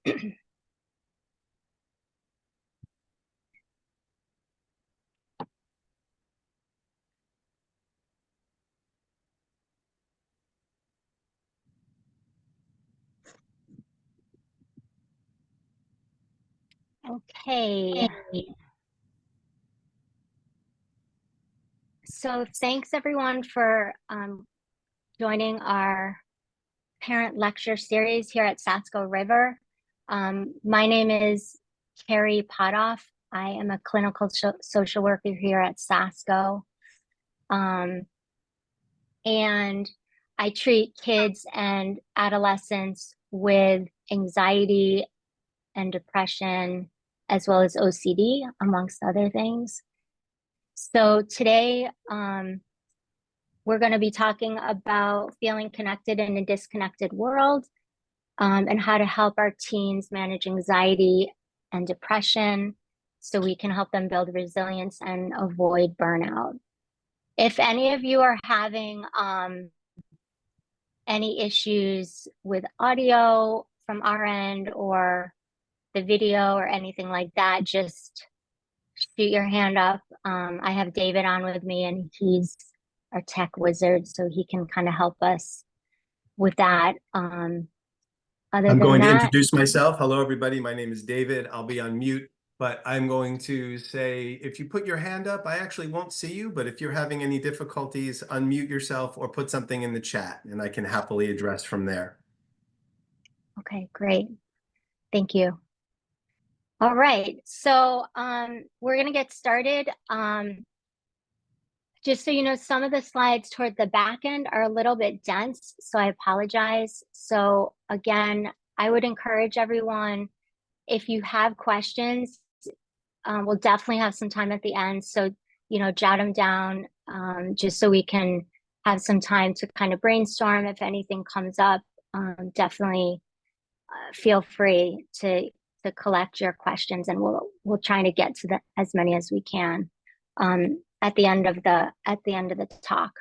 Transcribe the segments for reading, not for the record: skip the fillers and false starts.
Okay. So thanks everyone for joining our parent lecture series here at Satsco River. My name is Carrie Potoff. I am a clinical social worker here at Satsco. And I treat kids and adolescents with anxiety and depression, as well as OCD, amongst other things. So today, we're going to be talking about feeling connected in a disconnected world, and how to help our teens manage anxiety and depression so we can help them build resilience and avoid burnout. If any of you are having any issues with audio from our end or the video or anything like that, just shoot your hand up. I have David on with me, and he's our tech wizard, so he can kind of help us with that. I'm going to introduce myself. Hello, everybody. My name is David. I'll be on mute, but I'm going to say, if you put your hand up, I actually won't see you, but if you're having any difficulties, unmute yourself or put something in the chat, and I can happily address from there. Okay, great. Thank you. All right, so we're going to get started. Just so you know, some of the slides toward the back end are a little bit dense, so I apologize. So again, I would encourage everyone, if you have questions, we'll definitely have some time at the end. So, you know, jot them down, just so we can have some time to kind of brainstorm. If anything comes up, definitely feel free to collect your questions, and we'll try to get to as many as we can at the end of the talk.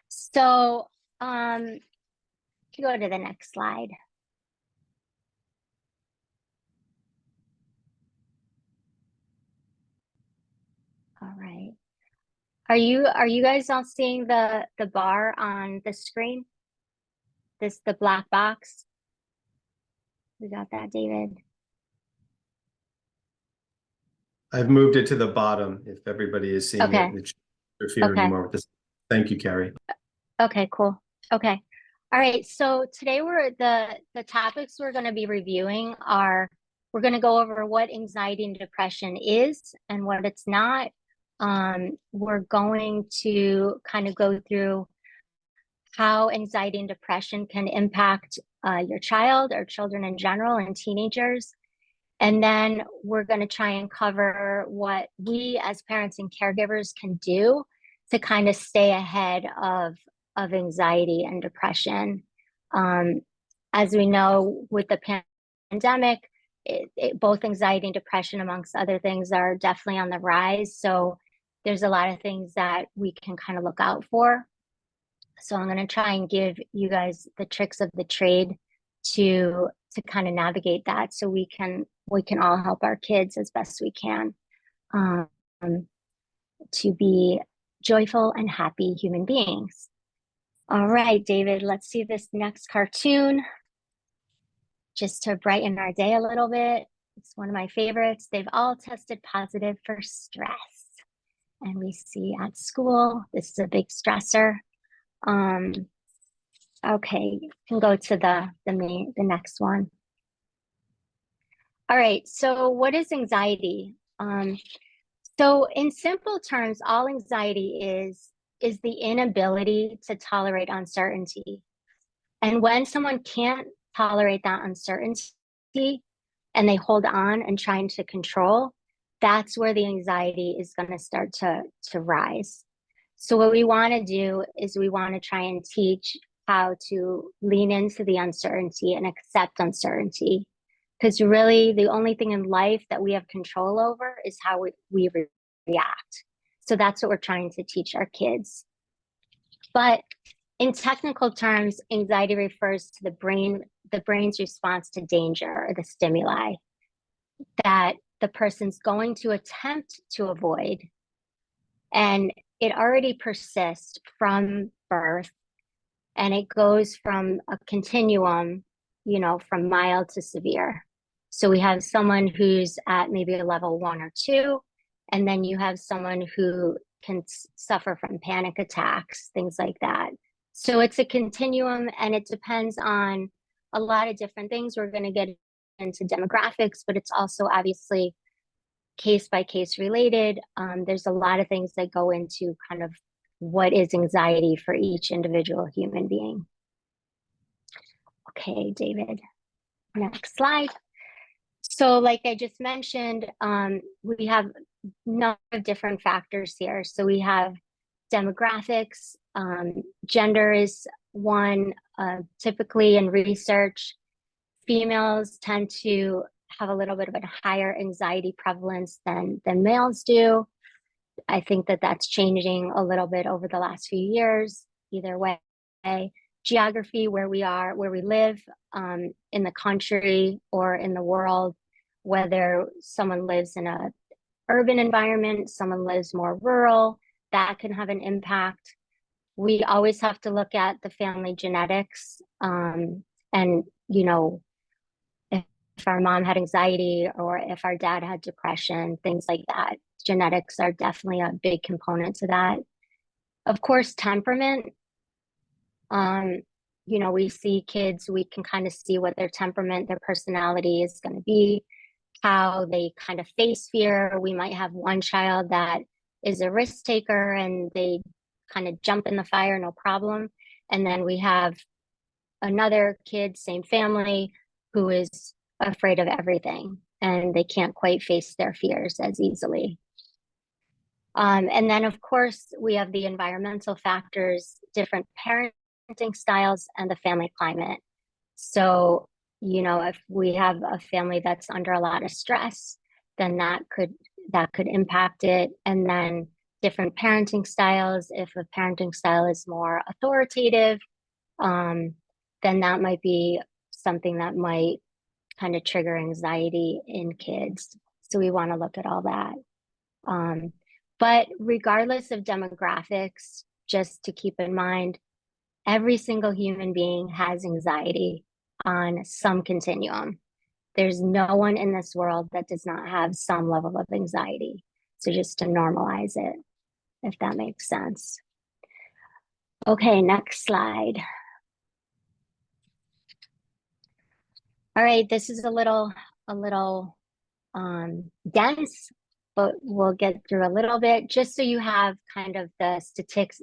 So you go to the next slide. All right. Are you guys all seeing the bar on the screen? The black box? We got that, David? I've moved it to the bottom. If everybody is seeing Okay. it should interfere anymore with this. Thank you, Carrie. Okay, cool. Okay. All right. So today the topics we're going to be reviewing are, we're going to go over what anxiety and depression is and what it's not. We're going to kind of go through how anxiety and depression can impact your child or children in general and teenagers. And then we're going to try and cover what we as parents and caregivers can do to kind of stay ahead of anxiety and depression. As we know, with the pandemic, both anxiety and depression, amongst other things, are definitely on the rise. So there's a lot of things that we can kind of look out for. So I'm going to try and give you guys the tricks of the trade to kind of navigate that, so we can all help our kids as best we can to be joyful and happy human beings. All right, David, let's see this next cartoon just to brighten our day a little bit. It's one of my favorites. They've all tested positive for stress. And we see at school, this is a big stressor. Okay, you can go to the next one. All right, so what is anxiety? So in simple terms, all anxiety is the inability to tolerate uncertainty. And when someone can't tolerate that uncertainty and they hold on and trying to control, that's where the anxiety is going to start to rise. So what we want to do is we want to try and teach how to lean into the uncertainty and accept uncertainty. Because really, the only thing in life that we have control over is how we react. So that's what we're trying to teach our kids. But In technical terms, anxiety refers to the brain's response to danger or the stimuli that the person's going to attempt to avoid. And it already persists from birth, and it goes from a continuum, from mild to severe. So we have someone who's at maybe a level 1 or 2, and then you have someone who can suffer from panic attacks, things like that. So it's a continuum, and it depends on a lot of different things. We're going to get into demographics, but it's also obviously case by case related. There's a lot of things that go into kind of what is anxiety for each individual human being. Okay, David, next slide. So like I just mentioned, we have a number of different factors here. So we have demographics, gender is one. Typically in research, females tend to have a little bit of a higher anxiety prevalence than males do. I think that that's changing a little bit over the last few years. Either way, geography, where we live, in the country or in the world, whether someone lives in a urban environment, someone lives more rural, that can have an impact. We always have to look at the family genetics, and if our mom had anxiety or if our dad had depression, things like that. Genetics are definitely a big component to that. Of course, temperament. We see kids, we can kind of see what their temperament, their personality is going to be, how they kind of face fear. We might have one child that is a risk taker and they kind of jump in the fire, no problem. And then we have another kid, same family, who is afraid of everything and they can't quite face their fears as easily. And then, of course, we have the environmental factors, different parenting styles, and the family climate. So, if we have a family that's under a lot of stress, then that could impact it. And then different parenting styles. If a parenting style is more authoritative, then that might be something that might kind of trigger anxiety in kids. So we want to look at all that. But regardless of demographics, just to keep in mind, every single human being has anxiety on some continuum. There's no one in this world that does not have some level of anxiety. So just to normalize it, if that makes sense. Okay, next slide. All right, this is a little dense, but we'll get through a little bit just so you have kind of the statistics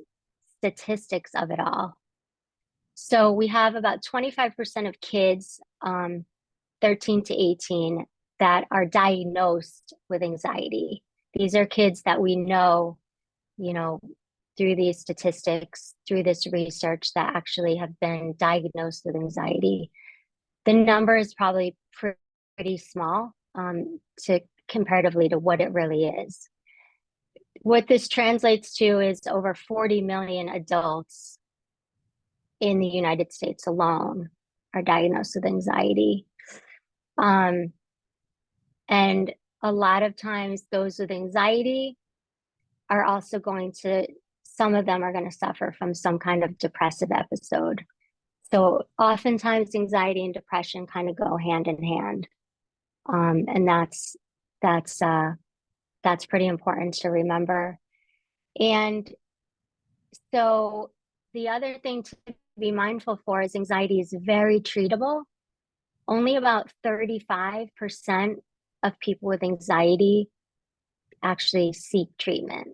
of it all. So we have about 25% of kids, 13 to 18, that are diagnosed with anxiety. These are kids that we know, through these statistics, through this research, that actually have been diagnosed with anxiety. The number is probably pretty small, to comparatively to what it really is. What this translates to is over 40 million adults in the United States alone are diagnosed with anxiety. And a lot of times those with anxiety are also some of them are going to suffer from some kind of depressive episode. So oftentimes anxiety and depression kind of go hand in hand. And that's pretty important to remember. And so the other thing to be mindful for is anxiety is very treatable. Only about 35% of people with anxiety actually seek treatment.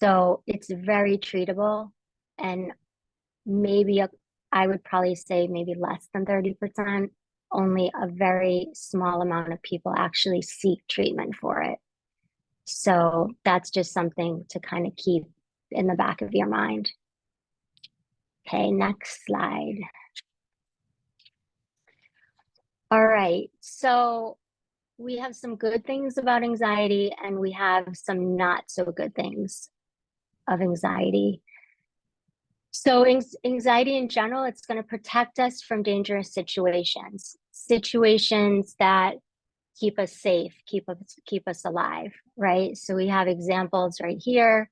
So it's very treatable, and I would probably say maybe less than 30%. Only a very small amount of people actually seek treatment for it. So that's just something to kind of keep in the back of your mind. Okay, next slide. All right, so we have some good things about anxiety and we have some not so good things of anxiety. So anxiety in general, it's going to protect us from dangerous situations, situations that keep us safe, keep us alive, right? So we have examples right here.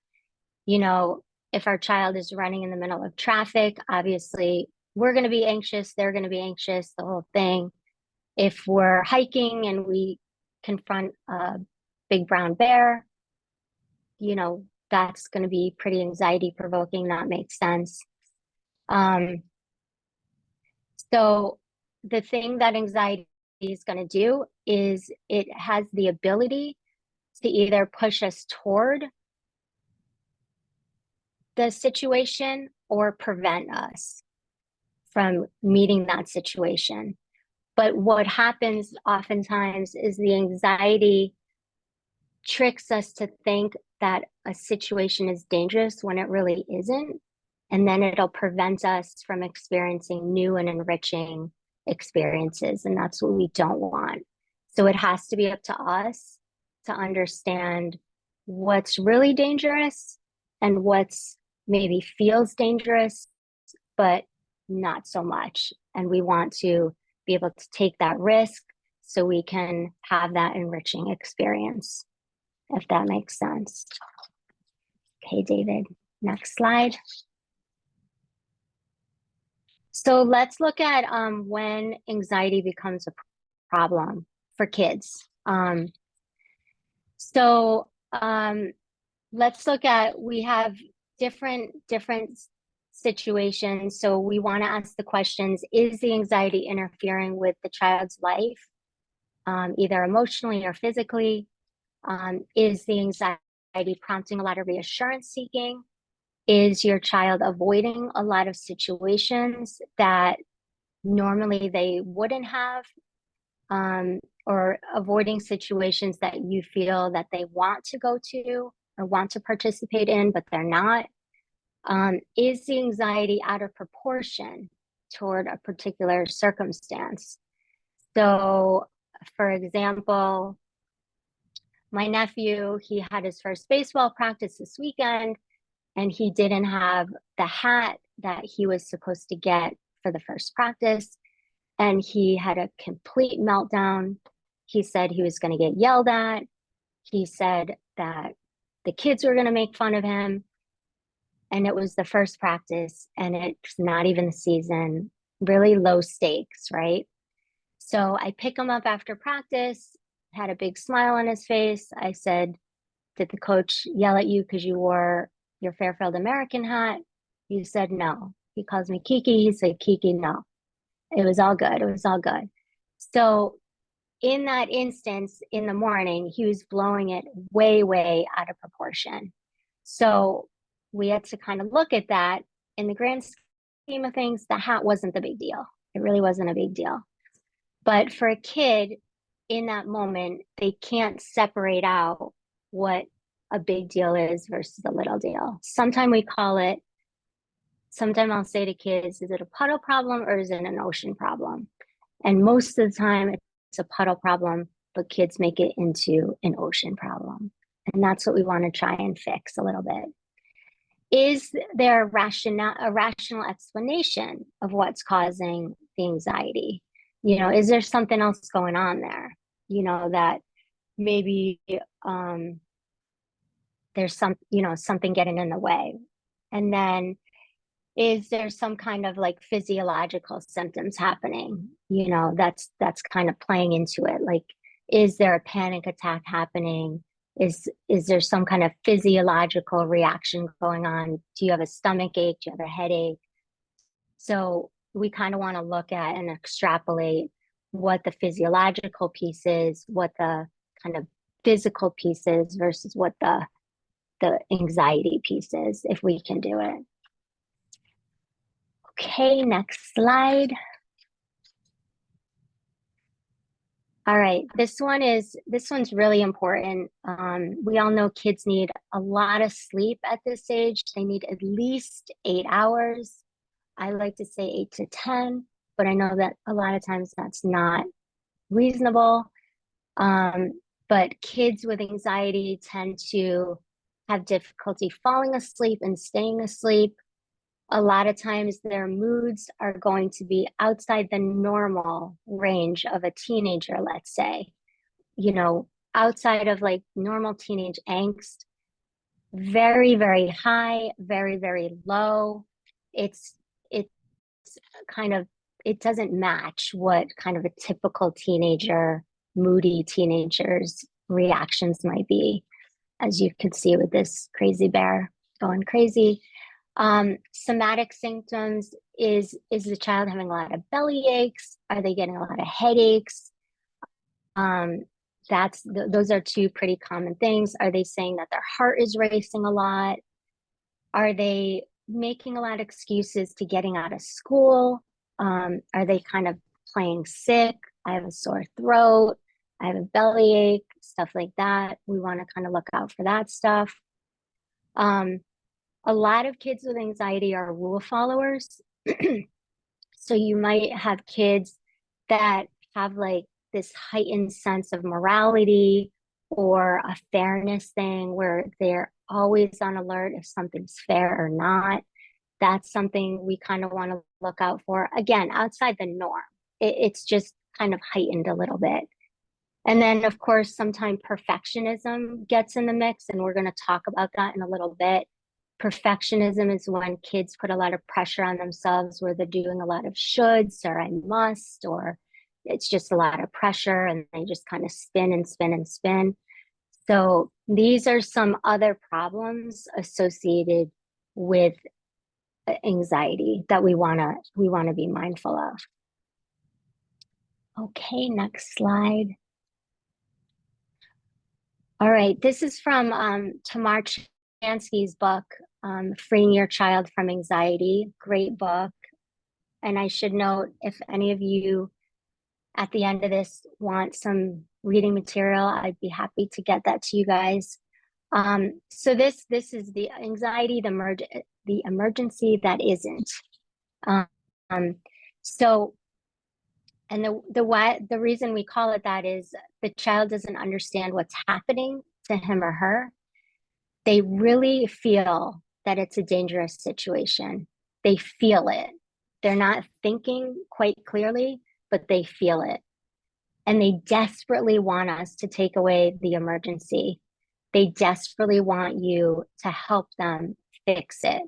You know, if our child is running in the middle of traffic, obviously we're going to be anxious, they're going to be anxious, the whole thing. If we're hiking and we confront a big brown bear, you know, that's going to be pretty anxiety provoking. That makes sense. Um, so the thing that anxiety is going to do is it has the ability to either push us toward the situation or prevent us from meeting that situation. But what happens oftentimes is the anxiety tricks us to think that a situation is dangerous when it really isn't. And then it'll prevent us from experiencing new and enriching experiences. And that's what we don't want. So it has to be up to us to understand what's really dangerous and what's maybe feels dangerous, but not so much. And we want to be able to take that risk so we can have that enriching experience, if that makes sense. Okay, David, next slide. So let's look at when anxiety becomes a problem for kids. Let's look at, we have different situations. So we want to ask the questions, is the anxiety interfering with the child's life, either emotionally or physically? Is the anxiety prompting a lot of reassurance seeking? Is your child avoiding a lot of situations that normally they wouldn't have? Or avoiding situations that you feel that they want to go to or want to participate in, but they're not? Is the anxiety out of proportion toward a particular circumstance? So, for example, my nephew, he had his first baseball practice this weekend, and he didn't have the hat that he was supposed to get for the first practice. And he had a complete meltdown. He said he was going to get yelled at. He said that the kids were going to make fun of him. And it was the first practice, and it's not even the season, really low stakes, right? So I pick him up after practice, had a big smile on his face. I said, did the coach yell at you because you wore your Fairfield American hat? You said no. He calls me Kiki. He said, Kiki, no. It was all good. It was all good. So in that instance, in the morning, he was blowing it way, way out of proportion. So we had to kind of look at that. In the grand scheme of things, the hat wasn't the big deal. It really wasn't a big deal. But for a kid in that moment, they can't separate out what a big deal is versus a little deal. Sometimes I'll say to kids, is it a puddle problem or is it an ocean problem? And most of the time it's a puddle problem, but kids make it into an ocean problem. And that's what we want to try and fix a little bit. Is there a rational explanation of what's causing the anxiety? You know, is there something else going on there? You know, that maybe there's something getting in the way. And then is there some kind of like physiological symptoms happening? You know, that's kind of playing into it. Like, is there a panic attack happening? Is there some kind of physiological reaction going on? Do you have a stomach ache? Do you have a headache? So we kind of want to look at and extrapolate what the physiological piece is, what the kind of physical piece is versus what the anxiety piece is, if we can do it. Okay, next slide. All right, this one's really important. We all know kids need a lot of sleep at this age. They need at least 8 hours. I like to say 8 to 10, but I know that a lot of times that's not reasonable. But kids with anxiety tend to have difficulty falling asleep and staying asleep. A lot of times their moods are going to be outside the normal range of a teenager, let's say, you know, outside of like normal teenage angst, very, very high, very, very low. It's kind of, it doesn't match what kind of a typical teenager, moody teenager's reactions might be, as you could see with this crazy bear going crazy. Somatic symptoms is the child having a lot of belly aches? Are they getting a lot of headaches? Those are two pretty common things. Are they saying that their heart is racing a lot? Are they making a lot of excuses to getting out of school? Are they kind of playing sick? I have a sore throat. I have a bellyache, stuff like that. We want to kind of look out for that stuff. A lot of kids with anxiety are rule followers. So you might have kids that have like this heightened sense of morality or a fairness thing where they're always on alert if something's fair or not. That's something we kind of want to look out for. Again, outside the norm. It's just kind of heightened a little bit. And then, of course, sometimes perfectionism gets in the mix, and we're going to talk about that in a little bit. Perfectionism is when kids put a lot of pressure on themselves where they're doing a lot of shoulds or I must, or it's just a lot of pressure and they just kind of spin and spin and spin. So these are some other problems associated with anxiety that we want to be mindful of. Okay, next slide. All right, this is from Tamar Chansky's book, Freeing Your Child from Anxiety. Great book. And I should note, if any of you at the end of this want some reading material, I'd be happy to get that to you guys. So this is the anxiety, the emergency that isn't. So, and the reason we call it that is the child doesn't understand what's happening to him or her. They really feel that it's a dangerous situation. They feel it. They're not thinking quite clearly, but they feel it. And they desperately want us to take away the emergency. They desperately want you to help them fix it.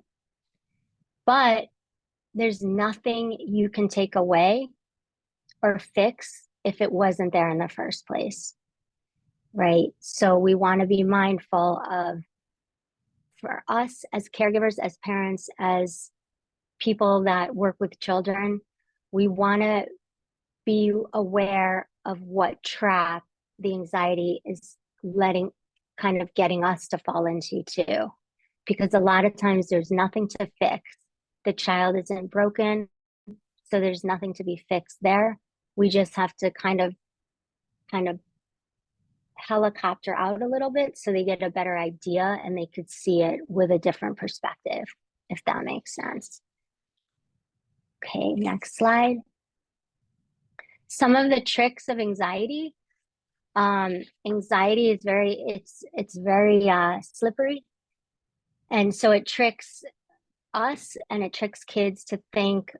But there's nothing you can take away or fix if it wasn't there in the first place, right? So we want to be mindful of, for us as caregivers, as parents, as people that work with children, we want to be aware of what trap the anxiety is kind of getting us to fall into too. Because a lot of times there's nothing to fix. The child isn't broken, so there's nothing to be fixed there. We just have to kind of helicopter out a little bit so they get a better idea and they could see it with a different perspective, if that makes sense. Okay, next slide. Some of the tricks of anxiety. Anxiety is it's very slippery. And so it tricks us and it tricks kids to think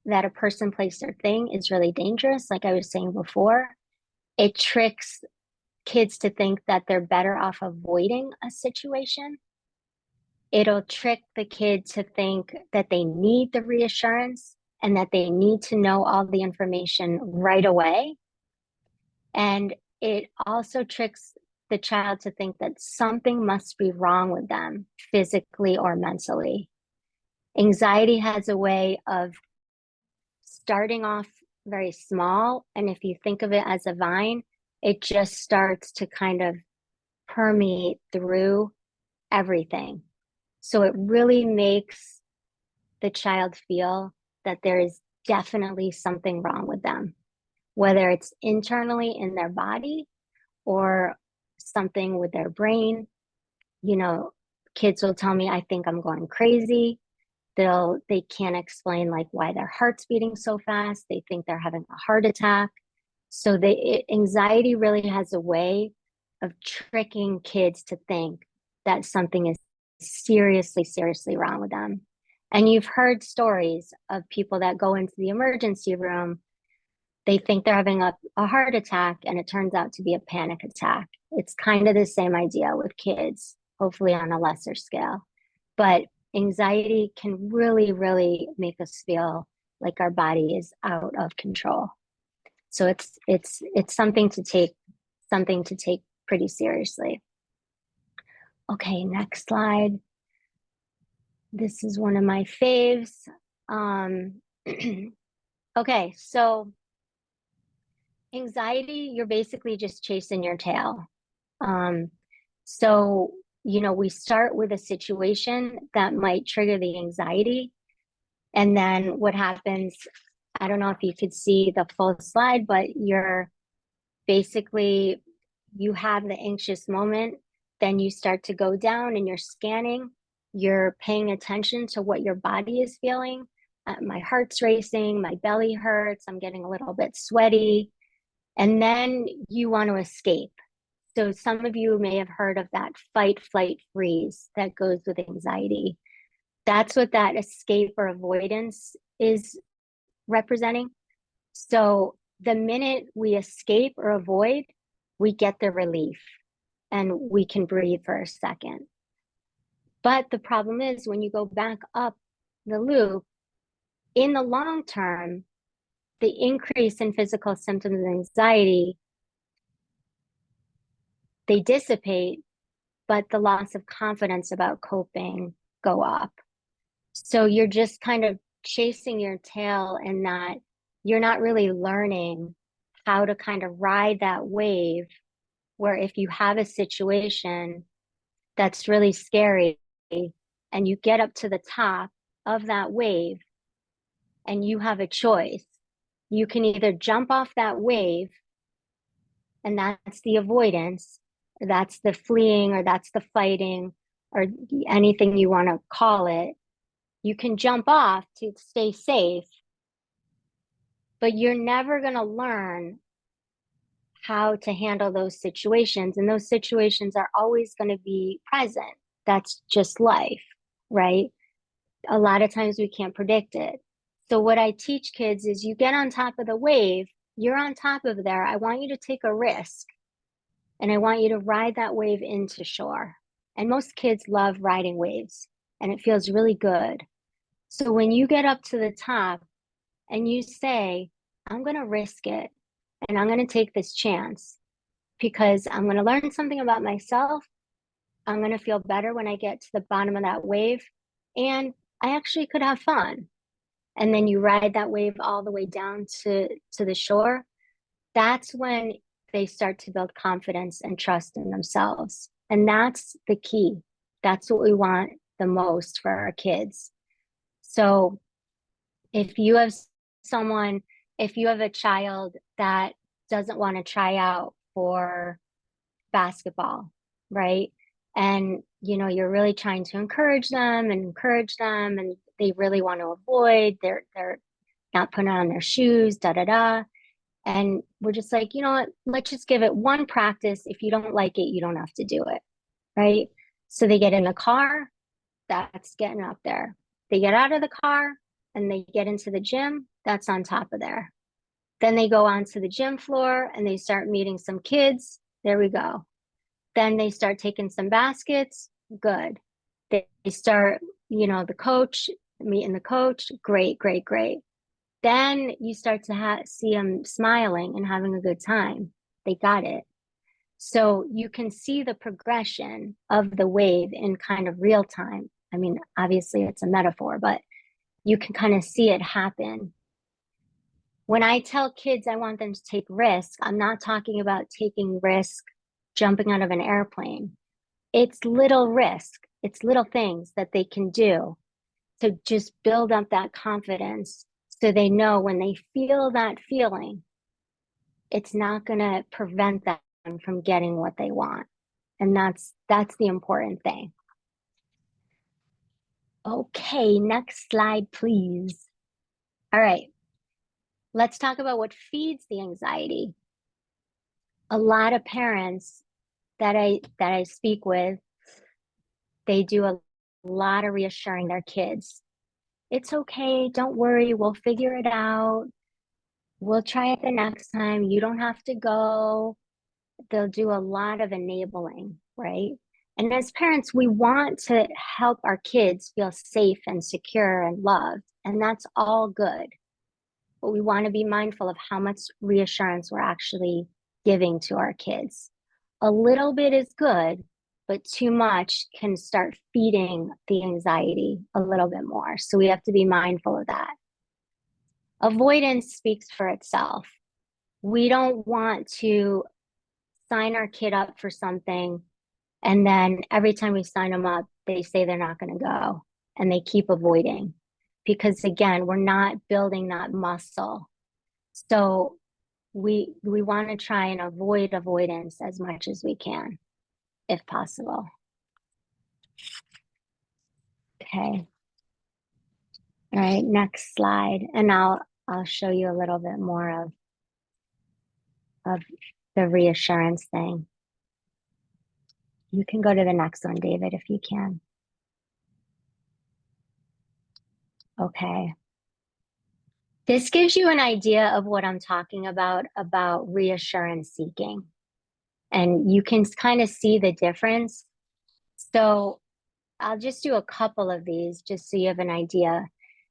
that a person, place, or thing is really dangerous. Like I was saying before, it tricks kids to think that they're better off avoiding a situation. It'll trick the kid to think that they need the reassurance and that they need to know all the information right away. And it also tricks the child to think that something must be wrong with them physically or mentally. Anxiety has a way of starting off very small. And if you think of it as a vine, it just starts to kind of permeate through everything. So it really makes the child feel that there is definitely something wrong with them, whether it's internally in their body or something with their brain. You know, kids will tell me, I think I'm going crazy. They can't explain like why their heart's beating so fast. They think they're having a heart attack. So anxiety really has a way of tricking kids to think that something is seriously, seriously wrong with them. And you've heard stories of people that go into the emergency room. They think they're having a heart attack, and it turns out to be a panic attack. It's kind of the same idea with kids, hopefully on a lesser scale. But anxiety can really, really make us feel like our body is out of control. So it's something to take pretty seriously. Okay, next slide. This is one of my faves. Okay, so anxiety, you're basically just chasing your tail. So, we start with a situation that might trigger the anxiety. And then what happens, I don't know if you could see the full slide, but you have the anxious moment, then you start to go down and you're scanning, you're paying attention to what your body is feeling. My heart's racing, my belly hurts, I'm getting a little bit sweaty. And then you want to escape. So some of you may have heard of that fight, flight, freeze that goes with anxiety. That's what that escape or avoidance is representing. So the minute we escape or avoid, we get the relief and we can breathe for a second. But the problem is when you go back up the loop, in the long term, the increase in physical symptoms of anxiety, they dissipate, but the loss of confidence about coping go up. So you're just kind of chasing your tail in that you're not really learning how to kind of ride that wave, where if you have a situation that's really scary and you get up to the top of that wave and you have a choice, you can either jump off that wave, and that's the avoidance, that's the fleeing, or that's the fighting, or anything you want to call it. You can jump off to stay safe, but you're never going to learn how to handle those situations. And those situations are always going to be present. That's just life, right? A lot of times we can't predict it. So what I teach kids is you get on top of the wave, you're on top of there. I want you to take a risk and I want you to ride that wave into shore. And most kids love riding waves and it feels really good. So when you get up to the top and you say, I'm going to risk it and I'm going to take this chance because I'm going to learn something about myself. I'm going to feel better when I get to the bottom of that wave. And I actually could have fun. And then you ride that wave all the way down to the shore. That's when they start to build confidence and trust in themselves. And that's the key. That's what we want the most for our kids. So if you have if you have a child that doesn't want to try out for basketball, right? And you're really trying to encourage them and they really want to avoid, they're not putting on their shoes, da da da. And we're just like, you know what, let's just give it one practice. If you don't like it, you don't have to do it, right? So they get in the car, that's getting up there. They get out of the car and they get into the gym, that's on top of there. Then they go onto the gym floor and they start meeting some kids. There we go. Then they start taking some baskets. Good. They start, the coach, meeting the coach. Great, great, great. Then you start to see them smiling and having a good time. They got it. So you can see the progression of the wave in kind of real time. I mean, obviously it's a metaphor, but you can kind of see it happen. When I tell kids I want them to take risk, I'm not talking about taking risk jumping out of an airplane. It's little risk. It's little things that they can do to just build up that confidence so they know when they feel that feeling, it's not going to prevent them from getting what they want. And that's the important thing. Okay, next slide, please. All right, let's talk about what feeds the anxiety. A lot of parents that I speak with, they do a lot of reassuring their kids. It's okay. Don't worry. We'll figure it out. We'll try it the next time. You don't have to go. They'll do a lot of enabling, right? And as parents, we want to help our kids feel safe and secure and loved, and that's all good. But we want to be mindful of how much reassurance we're actually giving to our kids. A little bit is good, but too much can start feeding the anxiety a little bit more. So we have to be mindful of that. Avoidance speaks for itself. We don't want to sign our kid up for something, and then every time we sign them up, they say they're not going to go, and they keep avoiding. Because again, we're not building that muscle. So we want to try and avoid avoidance as much as we can, if possible. Okay. All right, next slide. And I'll show you a little bit more of the reassurance thing. You can go to the next one, David, if you can. Okay. This gives you an idea of what I'm talking about reassurance seeking. And you can kind of see the difference. So I'll just do a couple of these just so you have an idea.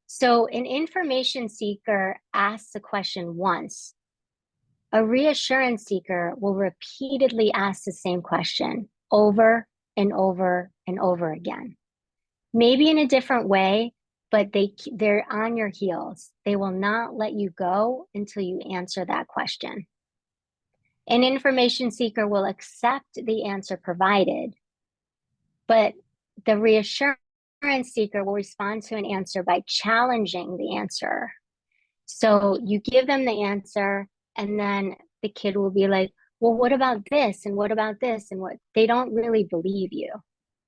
So an information seeker asks a question once. A reassurance seeker will repeatedly ask the same question over and over and over again. Maybe in a different way, but they're on your heels. They will not let you go until you answer that question. An information seeker will accept the answer provided, but the reassurance seeker will respond to an answer by challenging the answer. So you give them the answer, and then the kid will be like, well, what about this? And what about this? And what? They don't really believe you,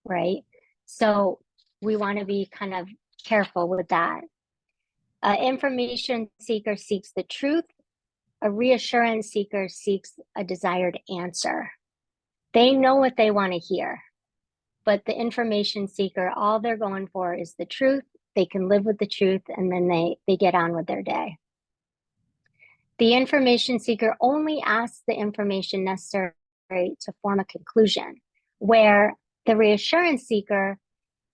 right? So we want to be kind of careful with that. Information seeker seeks the truth. A reassurance seeker seeks a desired answer. They know what they want to hear, but the information seeker, all they're going for is the truth. They can live with the truth, and then they get on with their day. The information seeker only asks the information necessary to form a conclusion, where the reassurance seeker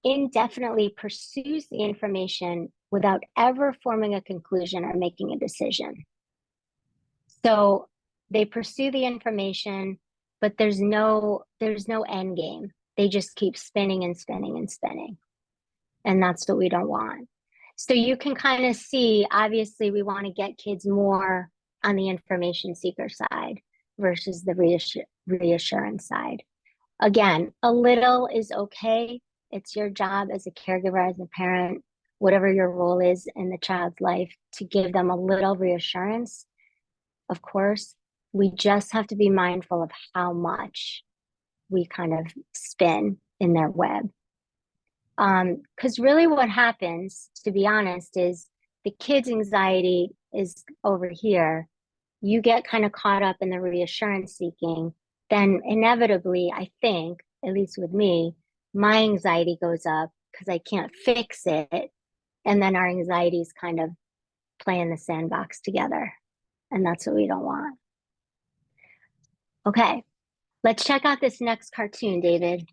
indefinitely pursues the information without ever forming a conclusion or making a decision. So they pursue the information, but there's no end game. They just keep spinning and spinning and spinning. And that's what we don't want. So you can kind of see, obviously, we want to get kids more on the information seeker side versus the reassurance side. Again, a little is okay. It's your job as a caregiver, as a parent, whatever your role is in the child's life, to give them a little reassurance. Of course, we just have to be mindful of how much we kind of spin in their web. Because really what happens, to be honest, is the kid's anxiety is over here. You get kind of caught up in the reassurance seeking, then inevitably, I think, at least with me, my anxiety goes up because I can't fix it. And then our anxieties kind of play in the sandbox together. And that's what we don't want. Okay, let's check out this next cartoon, David.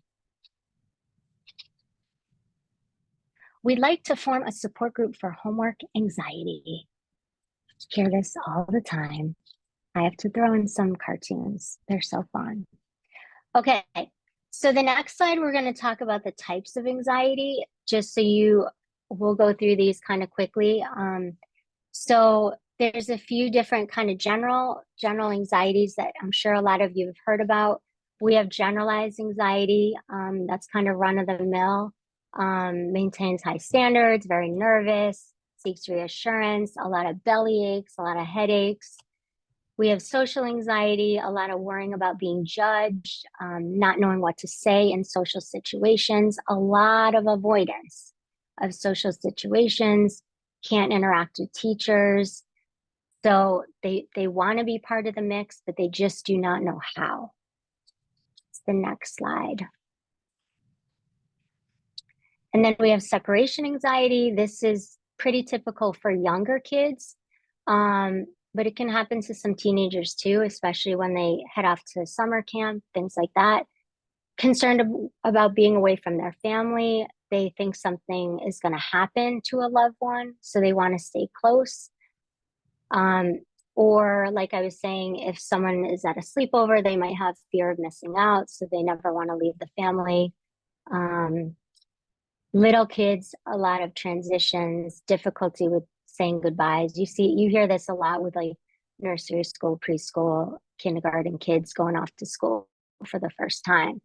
We'd like to form a support group for homework anxiety. Hear this all the time. I have to throw in some cartoons. They're so fun. Okay, so the next slide, we're going to talk about the types of anxiety, just so we'll go through these kind of quickly. So there's a few different kind of general anxieties that I'm sure a lot of you have heard about. We have generalized anxiety. That's kind of run of the mill. Maintains high standards, very nervous, seeks reassurance, a lot of belly aches, a lot of headaches. We have social anxiety, a lot of worrying about being judged, not knowing what to say in social situations, a lot of avoidance of social situations, can't interact with teachers. So they want to be part of the mix, but they just do not know how. It's the next slide. And then we have separation anxiety. This is pretty typical for younger kids, but it can happen to some teenagers too, especially when they head off to summer camp, things like that. Concerned about being away from their family. They think something is going to happen to a loved one, so they want to stay close. Or like I was saying, if someone is at a sleepover, they might have fear of missing out, so they never want to leave the family. Little kids, a lot of transitions, difficulty with saying goodbyes. You hear this a lot with like nursery school, preschool, kindergarten kids going off to school for the first time.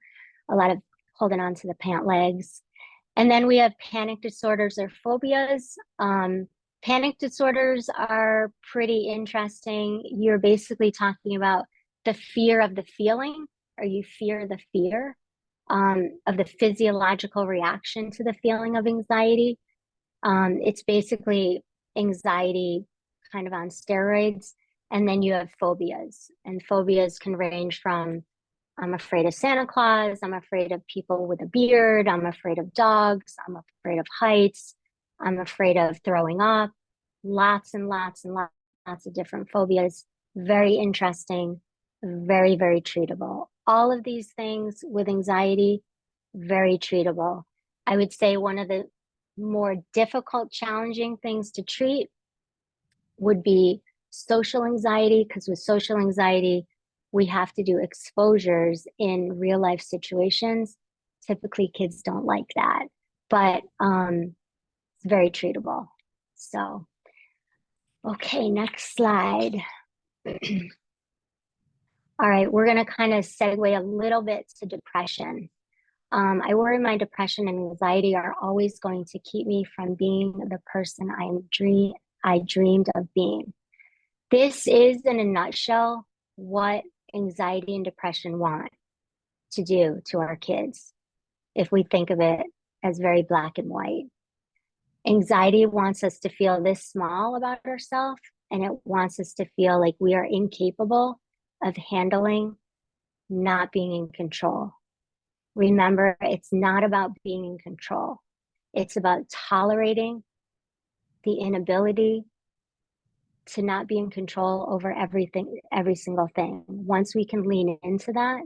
A lot of holding on to the pant legs. And then we have panic disorders or phobias. Panic disorders are pretty interesting. You're basically talking about the fear of the feeling, or you fear the fear of the physiological reaction to the feeling of anxiety. It's basically anxiety kind of on steroids. And then you have phobias, and phobias can range from I'm afraid of Santa Claus, I'm afraid of people with a beard, I'm afraid of dogs, I'm afraid of heights, I'm afraid of throwing up. Lots and lots and lots of different phobias. Very interesting, very, very treatable. All of these things with anxiety, very treatable. I would say one of the more difficult, challenging things to treat would be social anxiety, because with social anxiety, we have to do exposures in real life situations. Typically, kids don't like that, but it's very treatable. So, okay, next slide. All right, we're going to kind of segue a little bit to depression. I worry my depression and anxiety are always going to keep me from being the person I dreamed of being. This is, in a nutshell, what anxiety and depression want to do to our kids, if we think of it as very black and white. Anxiety wants us to feel this small about ourselves, and it wants us to feel like we are incapable of handling not being in control. Remember, it's not about being in control. It's about tolerating the inability to not be in control over everything, every single thing. Once we can lean into that,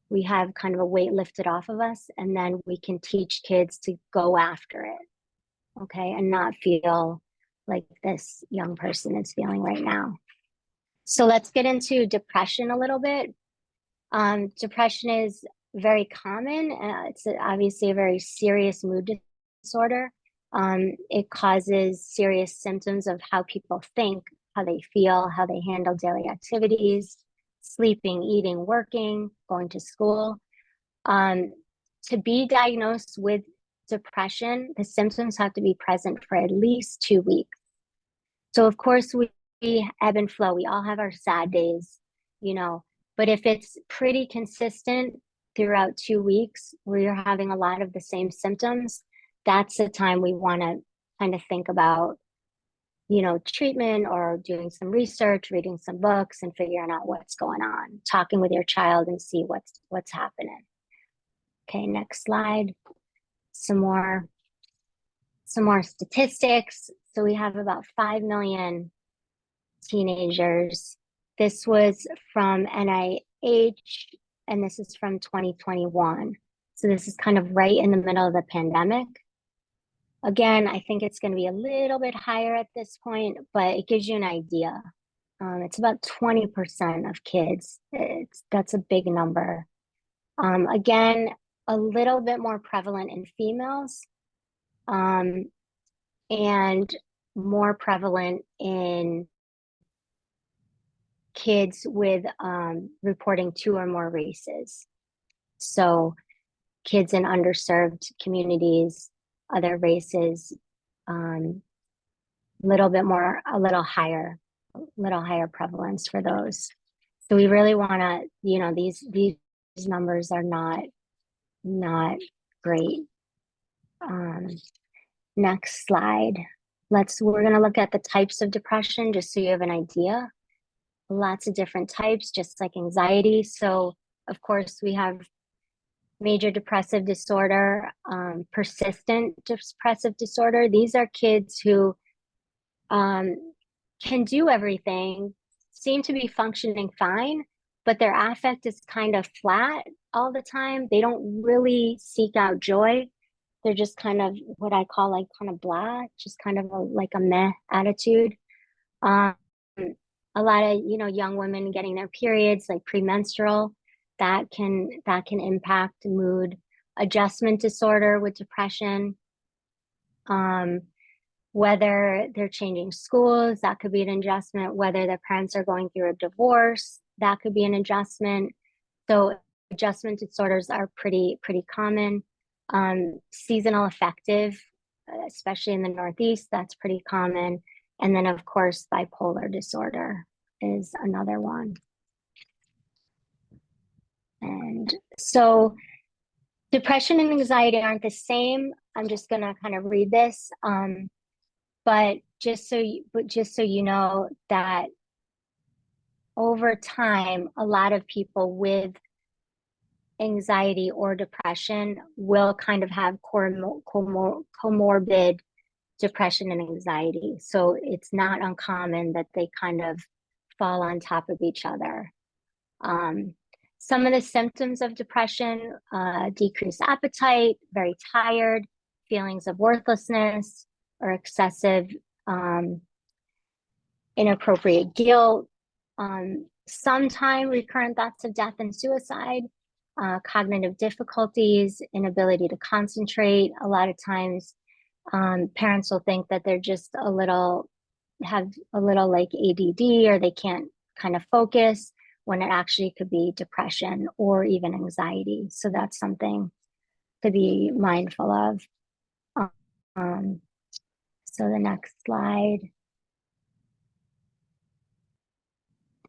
we have kind of a weight lifted off of us, and then we can teach kids to go after it, okay, and not feel like this young person is feeling right now. So let's get into depression a little bit. Depression is very common. It's obviously a very serious mood disorder. It causes serious symptoms of how people think, how they feel, how they handle daily activities, sleeping, eating, working, going to school. To be diagnosed with depression, the symptoms have to be present for at least 2 weeks. So of course we ebb and flow. We all have our sad days, you know, but if it's pretty consistent throughout 2 weeks where you're having a lot of the same symptoms, that's the time we want to kind of think about, you know, treatment or doing some research, reading some books and figuring out what's going on, talking with your child and see what's happening. Okay, next slide. Some more statistics. So we have about 5 million teenagers. This was from NIH, and this is from 2021. So this is kind of right in the middle of the pandemic. Again, I think it's going to be a little bit higher at this point, but it gives you an idea. It's about 20% of kids. That's a big number. Again, a little bit more prevalent in females, and more prevalent in kids with reporting 2 or more races. So kids in underserved communities, other races, a little higher prevalence for those. So we really want to, you know, these numbers are not great. Next slide. We're going to look at the types of depression just so you have an idea. Lots of different types, just like anxiety. So of course we have major depressive disorder, persistent depressive disorder. These are kids who um, can do everything, seem to be functioning fine, but their affect is kind of flat all the time. They don't really seek out joy. They're just kind of what I call like kind of blah, just kind of like a meh attitude. Um, a lot of, young women getting their periods, like premenstrual, that can impact mood. Adjustment disorder with depression. Um, whether they're changing schools, that could be an adjustment. Whether their parents are going through a divorce, that could be an adjustment. So adjustment disorders are pretty common. Seasonal affective, especially in the Northeast, that's pretty common. And then, of course, bipolar disorder is another one. And so depression and anxiety aren't the same. I'm just going to kind of read this. But just so you know that over time, a lot of people with anxiety or depression will kind of have comorbid depression and anxiety. So it's not uncommon that they kind of fall on top of each other. Some of the symptoms of depression, decreased appetite, very tired, feelings of worthlessness or excessive inappropriate guilt, sometime recurrent thoughts of death and suicide, cognitive difficulties, inability to concentrate. A lot of times parents will think that they're just have a little like ADD, or they can't kind of focus, when it actually could be depression or even anxiety. So that's something to be mindful of. So the next slide.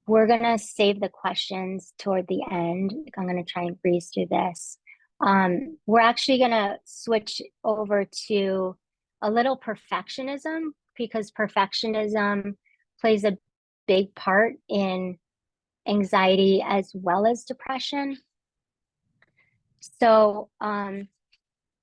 We're going to save the questions toward the end. I'm going to try and breeze through this. We're actually going to switch over to a little perfectionism, because perfectionism plays a big part in anxiety as well as depression. So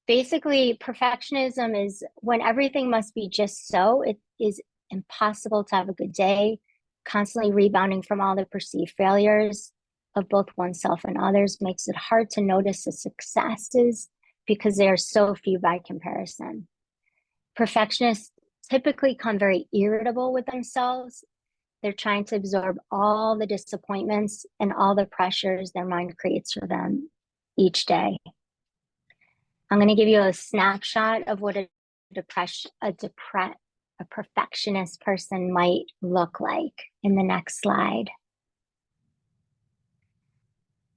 basically, perfectionism is when everything must be just so. It is impossible to have a good day, constantly rebounding from all the perceived failures of both oneself and others makes it hard to notice the successes because they are so few by comparison. Perfectionists typically come very irritable with themselves. They're trying to absorb all the disappointments and all the pressures their mind creates for them each day. I'm going to give you a snapshot of what a perfectionist person might look like in the next slide.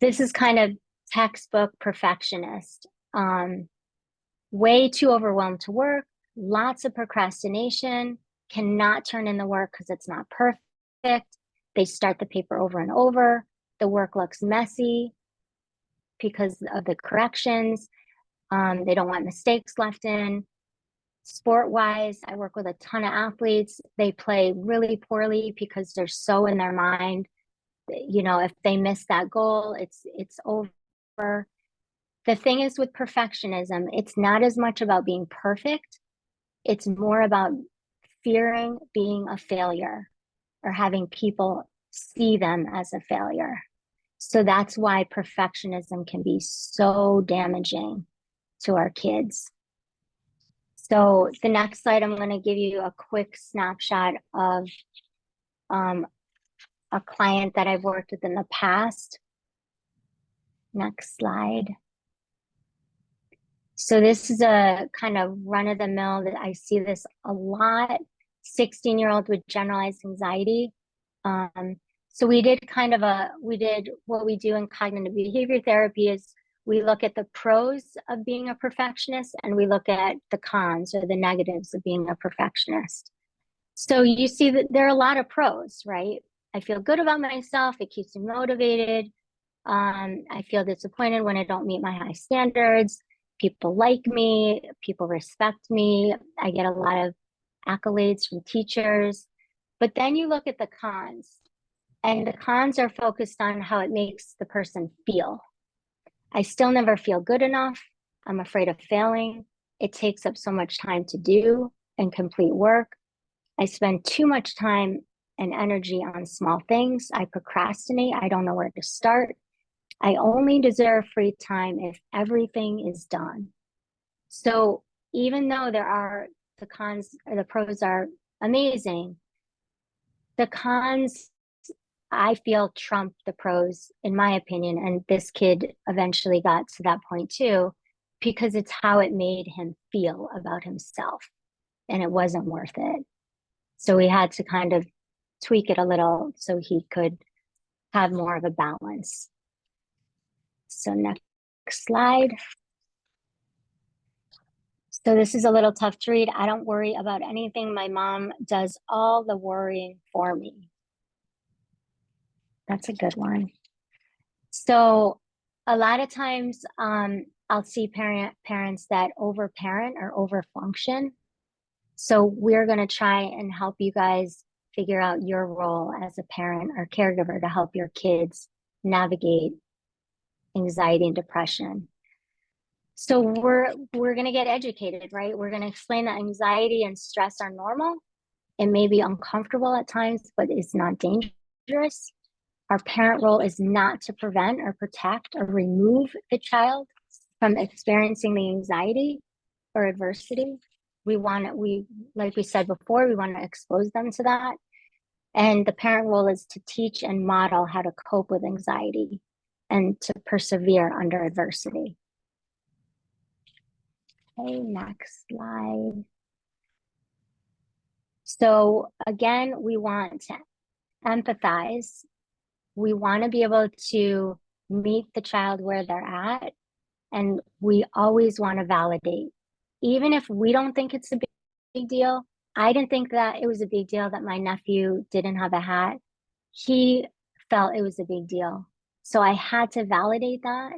This is kind of textbook perfectionist. Way too overwhelmed to work, lots of procrastination, cannot turn in the work because it's not perfect. They start the paper over and over. The work looks messy because of the corrections. They don't want mistakes left in. Sport-wise, I work with a ton of athletes. They play really poorly because they're so in their mind. If they miss that goal, it's over. The thing is with perfectionism, it's not as much about being perfect. It's more about fearing being a failure or having people see them as a failure. So that's why perfectionism can be so damaging to our kids. So the next slide, I'm going to give you a quick snapshot of a client that I've worked with in the past. Next slide. So this is a kind of run-of-the-mill that I see this a lot. 16-year-old with generalized anxiety. So we did what we do in cognitive behavior therapy is we look at the pros of being a perfectionist and we look at the cons or the negatives of being a perfectionist. So you see that there are a lot of pros, right? I feel good about myself. It keeps me motivated. I feel disappointed when I don't meet my high standards. People like me. People respect me. I get a lot of accolades from teachers. But then you look at the cons, and the cons are focused on how it makes the person feel. I still never feel good enough. I'm afraid of failing. It takes up so much time to do and complete work. I spend too much time and energy on small things. I procrastinate. I don't know where to start. I only deserve free time if everything is done. So even though there are the cons, or the pros are amazing, the cons I feel trump the pros in my opinion. And this kid eventually got to that point too, because it's how it made him feel about himself. And it wasn't worth it. So we had to kind of tweak it a little so he could have more of a balance. So next slide. So this is a little tough to read. I don't worry about anything. My mom does all the worrying for me. That's a good one. So a lot of times I'll see parents that overparent or overfunction. So we're going to try and help you guys figure out your role as a parent or caregiver to help your kids navigate anxiety and depression. So we're going to get educated, right? We're going to explain that anxiety and stress are normal. It may be uncomfortable at times, but it's not dangerous. Our parent role is not to prevent or protect or remove the child from experiencing the anxiety or adversity. Like we said before, we want to expose them to that. And the parent role is to teach and model how to cope with anxiety and to persevere under adversity. Okay, next slide. So again, we want to empathize. We want to be able to meet the child where they're at. And we always want to validate. Even if we don't think it's a big deal, I didn't think that it was a big deal that my nephew didn't have a hat. He felt it was a big deal. So I had to validate that.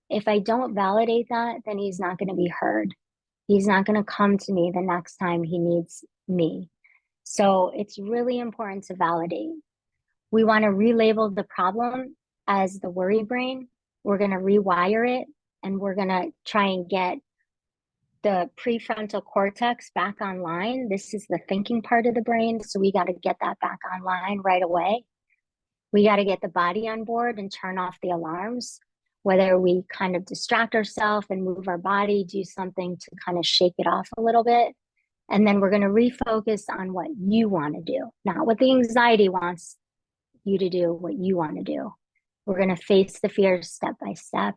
If I don't validate that, then he's not going to be heard. He's not going to come to me the next time he needs me. So it's really important to validate. We want to relabel the problem as the worry brain. We're going to rewire it, and we're going to try and get the prefrontal cortex back online. This is the thinking part of the brain. So we got to get that back online right away. We got to get the body on board and turn off the alarms, whether we kind of distract ourselves and move our body, do something to kind of shake it off a little bit. And then we're going to refocus on what you want to do, not what the anxiety wants you to do, what you want to do. We're going to face the fears step by step,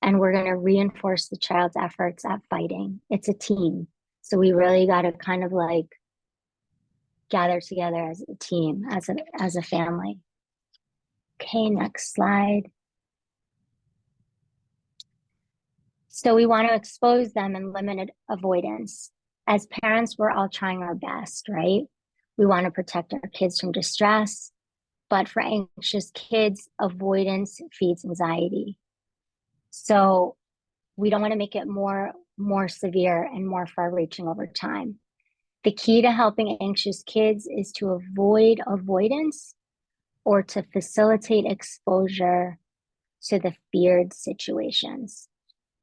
and we're going to reinforce the child's efforts at fighting. It's a team. So we really got to kind of like gather together as a team, as a family. Okay, next slide. So we want to expose them and limit avoidance. As parents, we're all trying our best, right? We want to protect our kids from distress, but for anxious kids, avoidance feeds anxiety. So we don't want to make it more severe and more far-reaching over time. The key to helping anxious kids is to avoid avoidance or to facilitate exposure to the feared situations.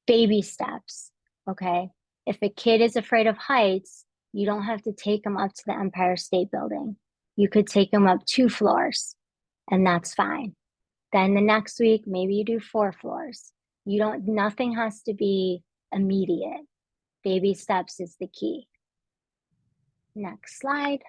Baby steps, okay? If a kid is afraid of heights, you don't have to take them up to the Empire State Building. You could take them up 2 floors, and that's fine. Then the next week, maybe you do 4 floors. Nothing has to be immediate. Baby steps is the key. Next slide.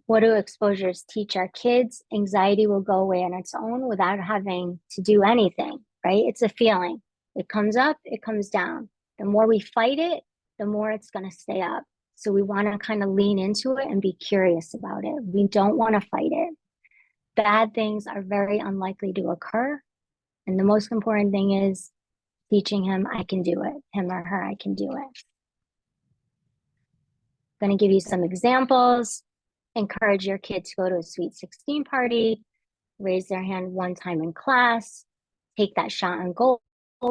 What do exposures teach our kids? Anxiety will go away on its own without having to do anything, right? It's a feeling. It comes up, it comes down. The more we fight it, the more it's going to stay up. So we want to kind of lean into it and be curious about it. We don't want to fight it. Bad things are very unlikely to occur. And the most important thing is teaching him, I can do it. Him or her, I can do it. I'm going to give you some examples. Encourage your kid to go to a Sweet 16 party. Raise their hand one time in class. Take that shot on goal,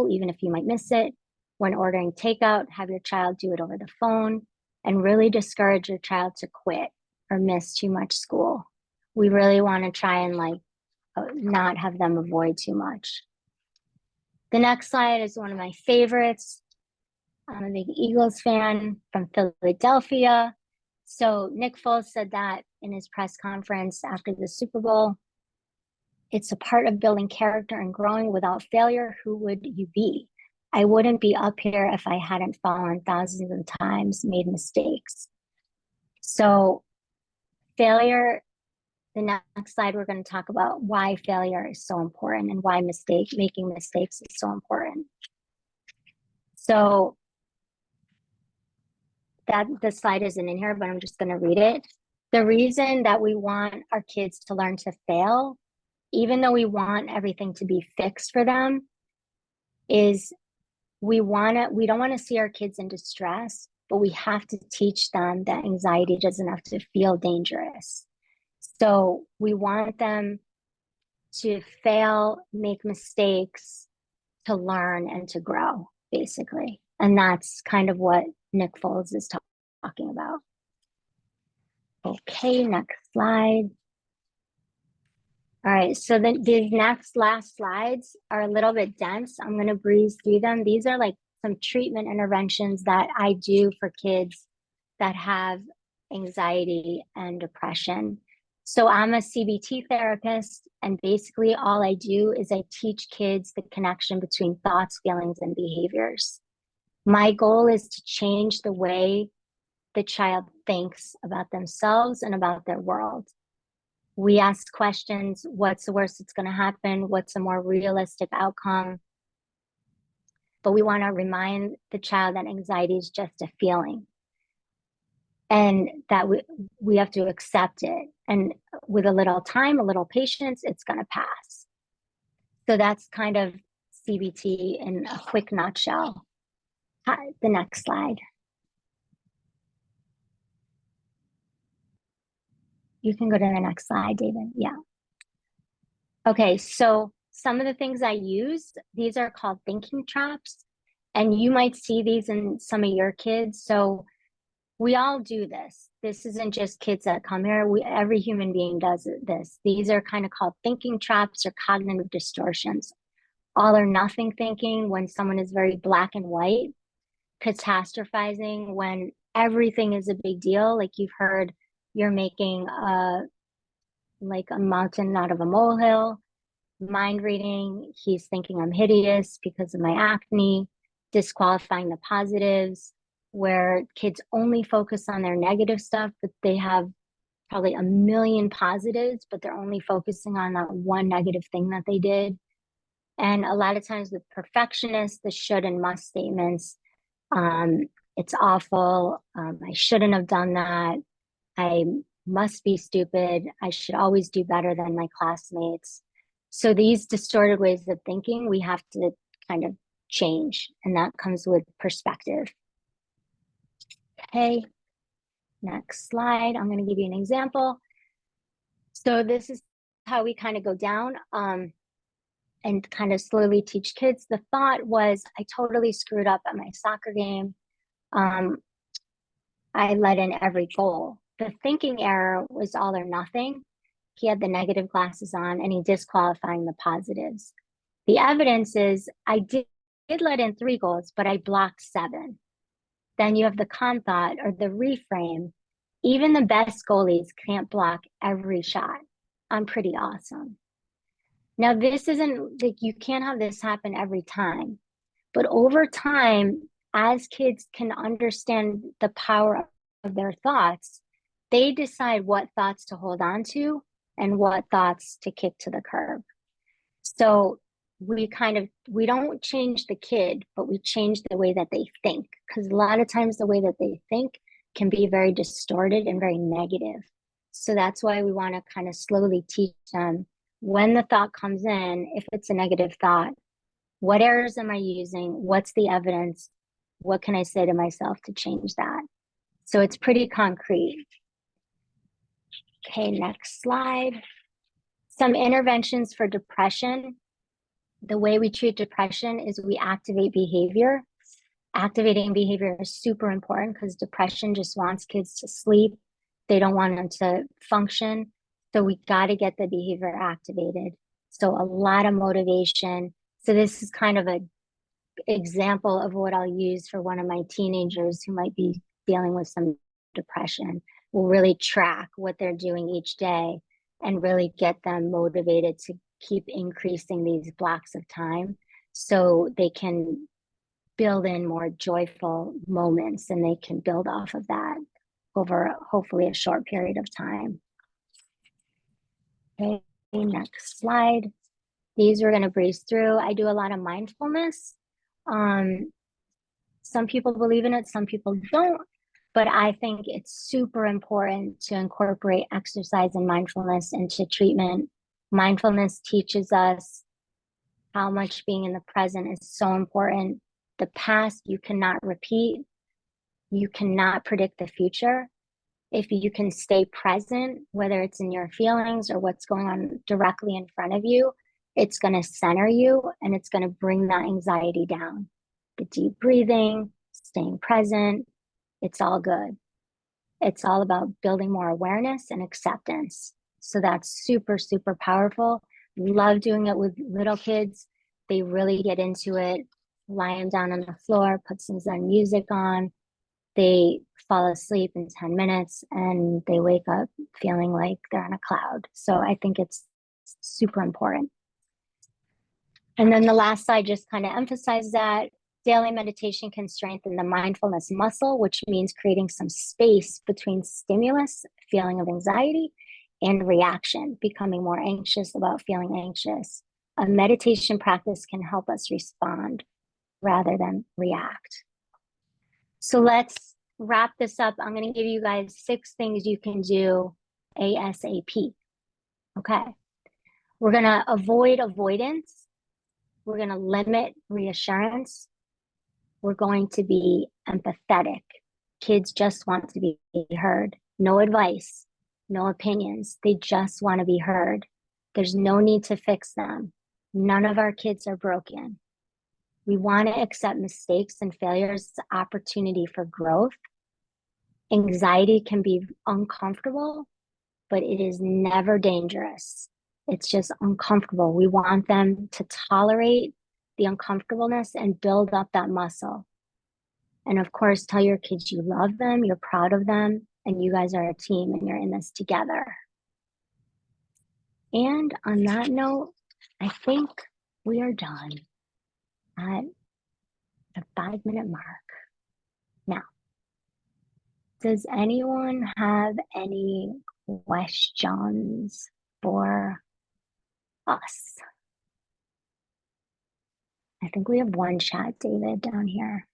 even if you might miss it. When ordering takeout, have your child do it over the phone, and really discourage your child to quit or miss too much school. We really want to try and not have them avoid too much. The next slide is one of my favorites. I'm a big Eagles fan from Philadelphia. So Nick Foles said that in his press conference after the Super Bowl. It's a part of building character and growing. Without failure, who would you be? I wouldn't be up here if I hadn't fallen thousands of times, made mistakes. So failure, the next slide, we're going to talk about why failure is so important and why making mistakes is so important. So that the slide isn't in here, but I'm just going to read it. The reason that we want our kids to learn to fail, even though we want everything to be fixed for them, is we don't want to see our kids in distress, but we have to teach them that anxiety doesn't have to feel dangerous. So we want them to fail, make mistakes, to learn and to grow, basically. And that's kind of what Nick Foles is talking about. Okay, next slide. All right, so these last slides are a little bit dense. I'm going to breeze through them. These are like some treatment interventions that I do for kids that have anxiety and depression. So I'm a CBT therapist, and basically all I do is I teach kids the connection between thoughts, feelings, and behaviors. My goal is to change the way the child thinks about themselves and about their world. We ask questions: what's the worst that's going to happen? What's a more realistic outcome? But we want to remind the child that anxiety is just a feeling and that we have to accept it. And with a little time, a little patience, it's going to pass. So that's kind of CBT in a quick nutshell. The next slide. You can go to the next slide, David. Yeah. Okay, so some of the things I use, these are called thinking traps, and you might see these in some of your kids. So we all do this. This isn't just kids that come here. Every human being does this. These are kind of called thinking traps or cognitive distortions. All or nothing thinking, when someone is very black and white. Catastrophizing, when everything is a big deal. Like you've heard, you're making like a mountain out of a molehill. Mind reading, he's thinking I'm hideous because of my acne. Disqualifying the positives, where kids only focus on their negative stuff, but they have probably a million positives, but they're only focusing on that one negative thing that they did. And a lot of times with perfectionists, the should and must statements, it's awful, I shouldn't have done that, I must be stupid, I should always do better than my classmates. So these distorted ways of thinking, we have to kind of change, and that comes with perspective. Okay, next slide. I'm going to give you an example. So this is how we kind of go down and kind of slowly teach kids. The thought was, I totally screwed up at my soccer game. I let in every goal. The thinking error was all or nothing. He had the negative glasses on and he disqualifying the positives. The evidence is I did let in 3 goals, but I blocked 7. Then you have the con thought or the reframe. Even the best goalies can't block every shot. I'm pretty awesome. Now, this isn't like you can't have this happen every time, but over time, as kids can understand the power of their thoughts, they decide what thoughts to hold on to and what thoughts to kick to the curb. So we don't change the kid, but we change the way that they think, because a lot of times the way that they think can be very distorted and very negative. So that's why we want to kind of slowly teach them, when the thought comes in, if it's a negative thought, what errors am I using? What's the evidence? What can I say to myself to change that? So it's pretty concrete. Okay, next slide. Some interventions for depression. The way we treat depression is we activate behavior. Activating behavior is super important because depression just wants kids to sleep. They don't want them to function. So we got to get the behavior activated. So a lot of motivation. So this is kind of a example of what I'll use for one of my teenagers who might be dealing with some depression. We'll really track what they're doing each day and really get them motivated to keep increasing these blocks of time so they can build in more joyful moments and they can build off of that over hopefully a short period of time. Okay, next slide. These we're going to breeze through. I do a lot of mindfulness. Some people believe in it, some people don't, but I think it's super important to incorporate exercise and mindfulness into treatment. Mindfulness teaches us how much being in the present is so important. The past you cannot repeat. You cannot predict the future. If you can stay present, whether it's in your feelings or what's going on directly in front of you, it's going to center you and it's going to bring that anxiety down. The deep breathing, staying present, it's all good. It's all about building more awareness and acceptance. So that's super, super powerful. Love doing it with little kids. They really get into it, lying down on the floor, put some Zen music on. They fall asleep in 10 minutes and they wake up feeling like they're on a cloud. So I think it's super important. And then the last slide just kind of emphasizes that daily meditation can strengthen the mindfulness muscle, which means creating some space between stimulus, feeling of anxiety, and reaction, becoming more anxious about feeling anxious. A meditation practice can help us respond rather than react. So let's wrap this up. I'm going to give you guys 6 things you can do ASAP. Okay. We're going to avoid avoidance. We're going to limit reassurance. We're going to be empathetic. Kids just want to be heard. No advice, no opinions. They just want to be heard. There's no need to fix them. None of our kids are broken. We want to accept mistakes and failures as an opportunity for growth. Anxiety can be uncomfortable, but it is never dangerous. It's just uncomfortable. We want them to tolerate the uncomfortableness and build up that muscle. And of course, tell your kids you love them, you're proud of them, and you guys are a team and you're in this together. And on that note, I think we are done at the 5-minute mark. Now, does anyone have any questions for us? I think we have one chat, David, down here.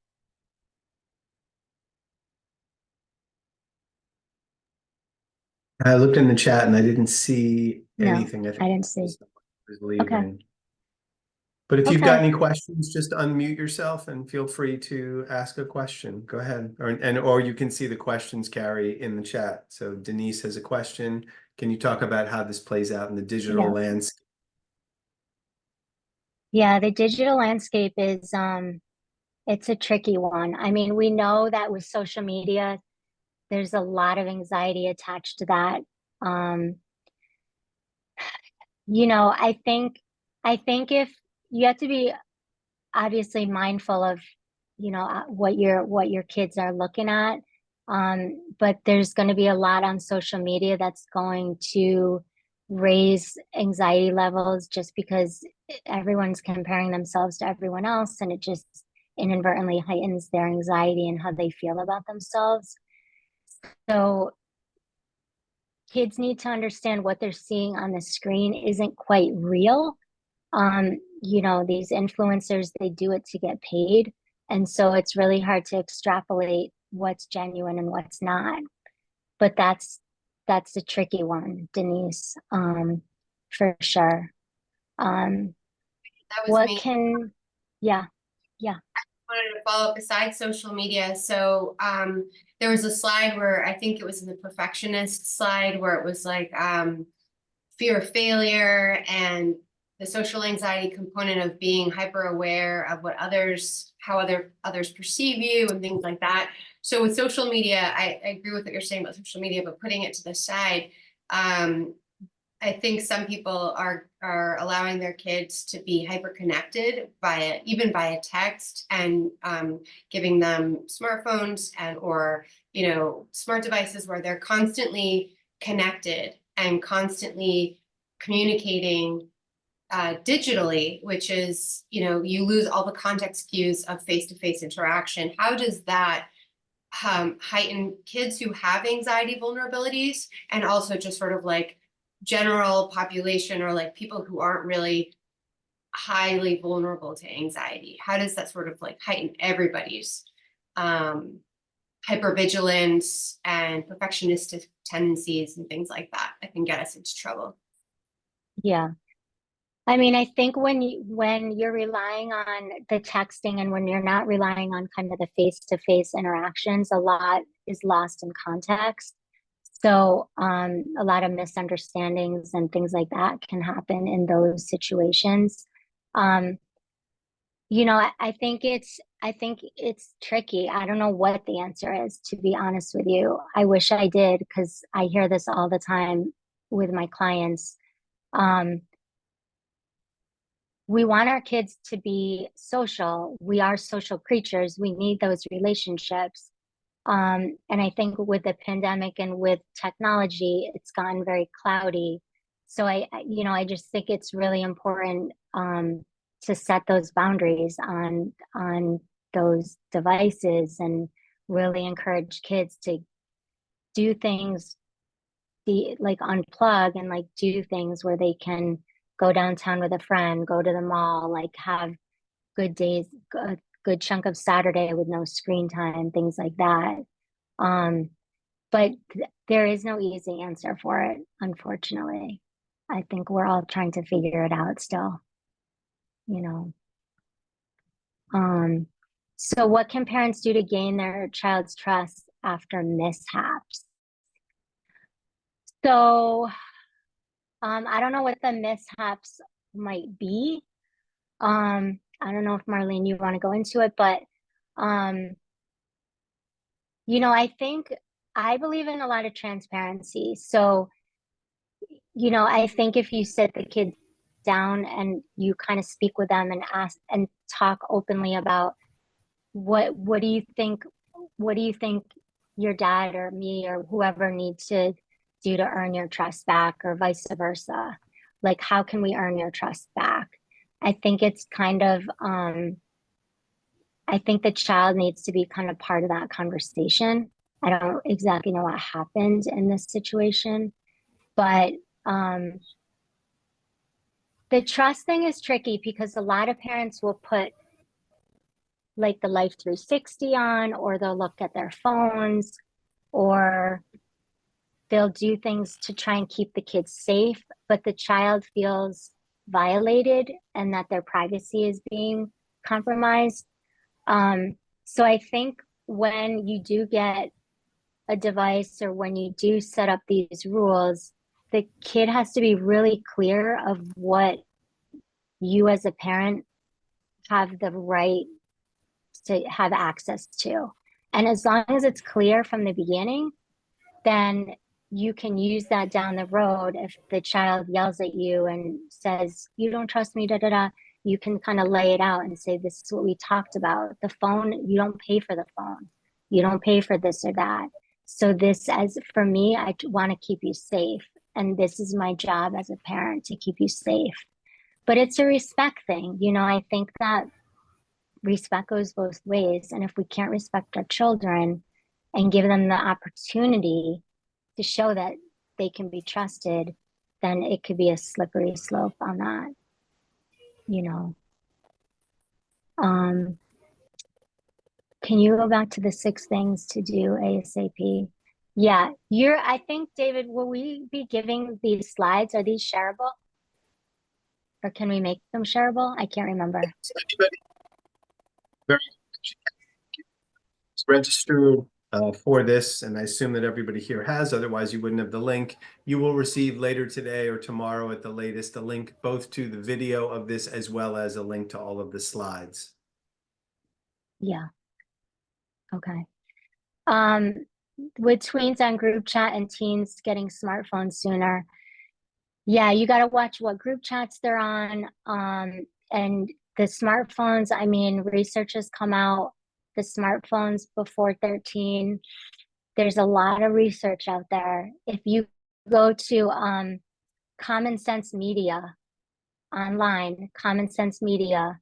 I looked in the chat and I didn't see anything. No, I didn't see. Okay. But if you've got any questions, just unmute yourself and feel free to ask a question. Go ahead. Or you can see the questions, Carrie, in the chat. So Denise has a question. Can you talk about how this plays out in the digital landscape? Yeah, the digital landscape is it's a tricky one. I mean, we know that with social media, there's a lot of anxiety attached to that. You know, I think if you have to be obviously mindful of, you know, what your kids are looking at. But there's going to be a lot on social media that's going to raise anxiety levels just because everyone's comparing themselves to everyone else, and it just inadvertently heightens their anxiety and how they feel about themselves. So kids need to understand what they're seeing on the screen isn't quite real. You know, these influencers, they do it to get paid. And so it's really hard to extrapolate what's genuine and what's not. But that's a tricky one, Denise, for sure. That was what me. Yeah. I wanted to follow up besides social media. So there was a slide where I think it was in the perfectionist slide where it was like fear of failure and the social anxiety component of being hyper aware of what how others perceive you and things like that. So with social media, I agree with what you're saying about social media, but putting it to the side, I think some people are allowing their kids to be hyper connected even via text, and giving them smartphones and or smart devices where they're constantly connected and constantly communicating digitally, which is you lose all the context cues of face-to-face interaction. How does that heighten kids who have anxiety vulnerabilities, and also just sort of like general population, or like people who aren't really highly vulnerable to anxiety? How does that sort of like heighten everybody's hypervigilance and perfectionistic tendencies and things like that can get us into trouble? Yeah. I mean, I think when you're relying on the texting and when you're not relying on kind of the face-to-face interactions, a lot is lost in context. So a lot of misunderstandings and things like that can happen in those situations. I think it's tricky. I don't know what the answer is, to be honest with you. I wish I did, because I hear this all the time with my clients. We want our kids to be social. We are social creatures. We need those relationships. And I think with the pandemic and with technology, it's gotten very cloudy. So I just think it's really important to set those boundaries on those devices, and really encourage kids to do things, like unplug and like do things where they can go downtown with a friend, go to the mall, like have good days, a good chunk of Saturday with no screen time, things like that. But there is no easy answer for it, unfortunately. I think we're all trying to figure it out still, you know. So what can parents do to gain their child's trust after mishaps? So I don't know what the mishaps might be. I don't know if Marlene, you want to go into it, but I believe in a lot of transparency. So, I think if you sit the kids down and you kind of speak with them and ask and talk openly about what do you think, your dad or me or whoever needs to do to earn your trust back, or vice versa. Like, how can we earn your trust back? I think it's kind of, I think the child needs to be kind of part of that conversation. I don't exactly know what happened in this situation, but the trust thing is tricky because a lot of parents will put like the Life 360 on, or they'll look at their phones, or they'll do things to try and keep the kids safe, but the child feels violated and that their privacy is being compromised. So I think when you do get a device, or when you do set up these rules, the kid has to be really clear of what you as a parent have the right to have access to. And as long as it's clear from the beginning, then you can use that down the road. If the child yells at you and says, you don't trust me, da da da, you can kind of lay it out and say, this is what we talked about. The phone, you don't pay for the phone. You don't pay for this or that. So this, as for me, I want to keep you safe. And this is my job as a parent, to keep you safe. But it's a respect thing. I think that respect goes both ways. And if we can't respect our children and give them the opportunity to show that they can be trusted, then it could be a slippery slope on that, Can you go back to the 6 things to do ASAP? Yeah, I think, David, will we be giving these slides? Are these shareable? Or can we make them shareable? I can't remember. Very registered for this, and I assume that everybody here has, otherwise you wouldn't have the link. You will receive later today or tomorrow at the latest a link both to the video of this as well as a link to all of the slides. Yeah. Okay. With tweens on group chat and teens getting smartphones sooner, Yeah, you got to watch what group chats they're on. And the smartphones, I mean, research has come out, the smartphones before 13, there's a lot of research out there. If you go to Common Sense Media online, Common Sense Media,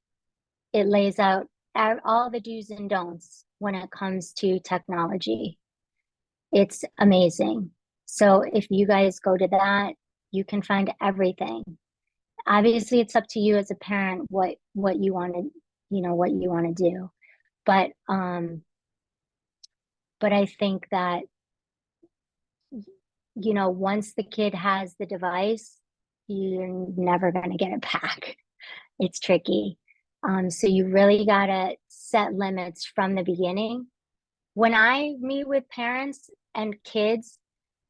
it lays out all the do's and don'ts when it comes to technology. It's amazing. So if you guys go to that, you can find everything. Obviously, it's up to you as a parent what you want to, what you want to do. But I think that, once the kid has the device, you're never going to get it back. It's tricky. So you really got to set limits from the beginning. When I meet with parents and kids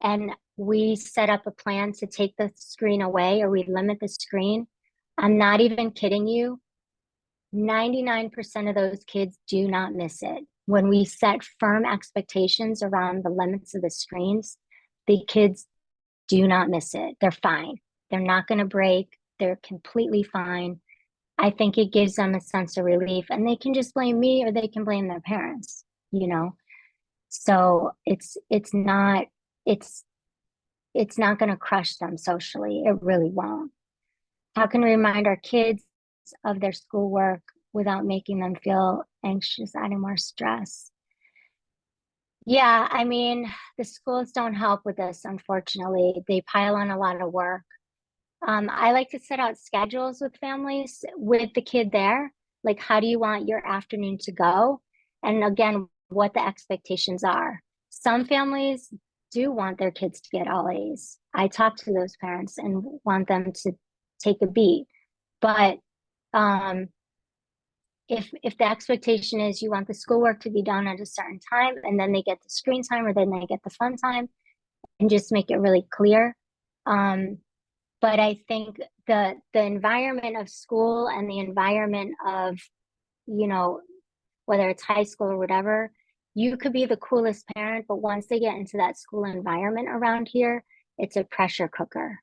and we set up a plan to take the screen away or we limit the screen, I'm not even kidding you. 99% of those kids do not miss it. When we set firm expectations around the limits of the screens, the kids do not miss it. They're fine. They're not going to break. They're completely fine. I think it gives them a sense of relief, and they can just blame me or they can blame their parents, So it's not going to crush them socially. It really won't. How can we remind our kids of their schoolwork without making them feel anxious, adding more stress? Yeah, I mean, the schools don't help with this, unfortunately. They pile on a lot of work. I like to set out schedules with families with the kid there. Like, how do you want your afternoon to go? And again, what the expectations are. Some families do want their kids to get all A's. I talk to those parents and want them to take a beat. But if the expectation is you want the schoolwork to be done at a certain time and then they get the screen time or then they get the fun time, and just make it really clear. But I think the environment of school and the environment of, whether it's high school or whatever, you could be the coolest parent, but once they get into that school environment around here, it's a pressure cooker.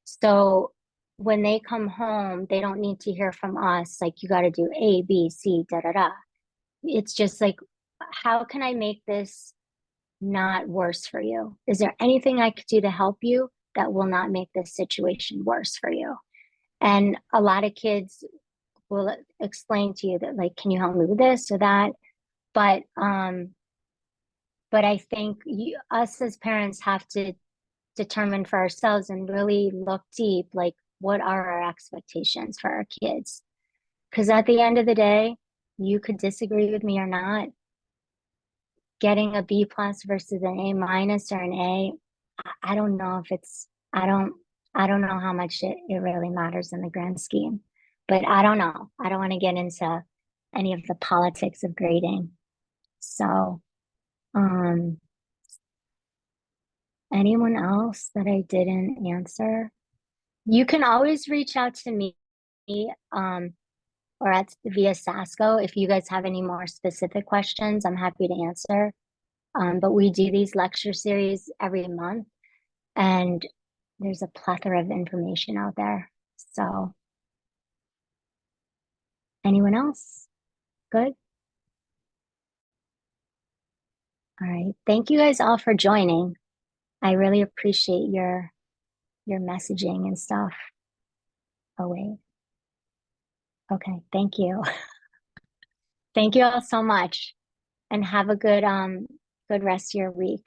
So when they come home, they don't need to hear from us, like, you got to do A, B, C, da, da, da. It's just like, how can I make this not worse for you? Is there anything I could do to help you that will not make this situation worse for you? And a lot of kids will explain to you that, like, can you help me with this or that? But I think us as parents have to determine for ourselves and really look deep, like, what are our expectations for our kids? Because at the end of the day, you could disagree with me or not. Getting a B plus versus an A minus or an A, I don't know if it's, I don't know how much it really matters in the grand scheme. But I don't know. I don't want to get into any of the politics of grading. So, anyone else that I didn't answer? You can always reach out to me, or at via Sasco if you guys have any more specific questions. I'm happy to answer. But we do these lecture series every month, and there's a plethora of information out there. So, anyone else? Good. All right. Thank you guys all for joining. I really appreciate your messaging and stuff. Oh, wait. Okay. Thank you. Thank you all so much, and have a good rest of your week.